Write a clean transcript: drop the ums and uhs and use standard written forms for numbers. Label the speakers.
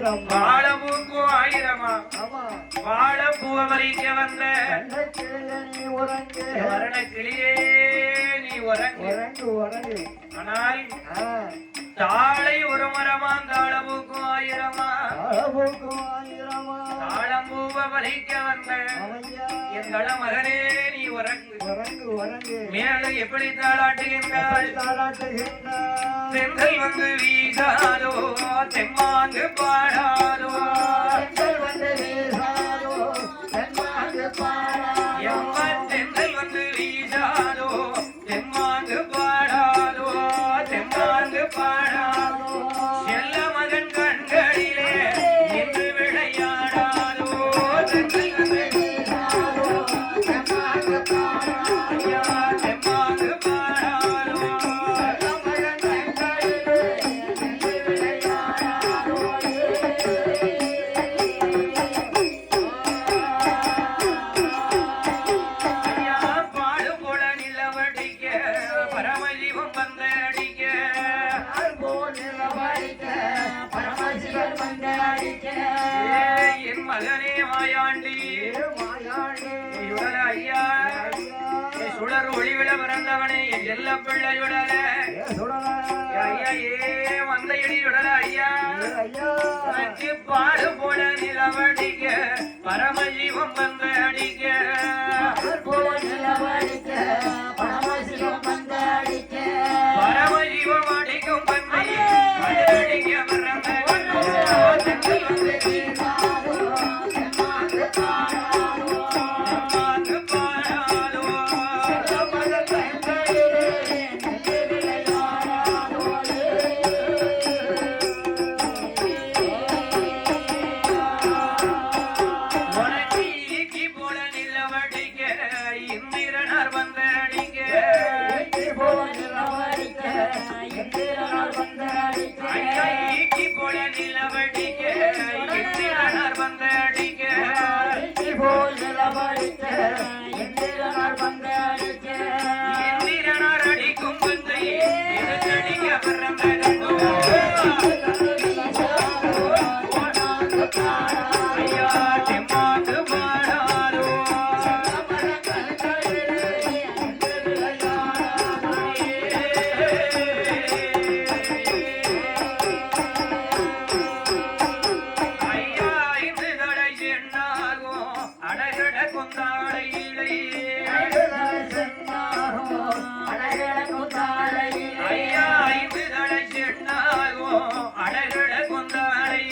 Speaker 1: வாழப்பூக்கும் ஆயிரமா வாழப்பூவ வலிக்க வந்த வரண கிளியே நீ உறங்கு. ஆனால் தாளை ஒரு மரமாம் தாழப்பூக்கும் ஆயிரமா தாழம்பூவ வலிக்க வந்த எங்கள மகனே நீ உறங்கு. மேலும் எப்படி தாளாட்டுகின்றாள்? செந்தல் வந்து வீசாதோ தெம்மாங்கு பாடாதோ எம்மன் செந்தல் வந்து வீசாதோ தெம்மாங்கு பாடாதோ தெம்மாங்கு பாடாதோ செல்ல மகன் கண்களிலே நின்று விளையாடாதோ செந்தல் வந்து வீசாதோ தெம்மாங்கு பாடாதோ தெம்மாங்கு பாடாதோ என் மகனே மாயாண்டி ஐயா சுடர் ஒளிவிட பிறந்தவனே என் செல்ல பிள்ளையுடல ஐயா வந்த இடியுடல ஐயா பாடு போல நிலவடிக்க பரமஜீவம் வந்த அடிக்க பரமஜீவம் அடிக்கும் பன்மை அடிக்க பிறந்த அடிக்கும் பந்தை ஐயா தெம்மாங்கு பாடாதோ ஐயா இன்று தடை என்னாகும் அடகட கொந்தாடை ஐயா ஐந்து தடை சென்னாகும் அடகட கொந்தாடை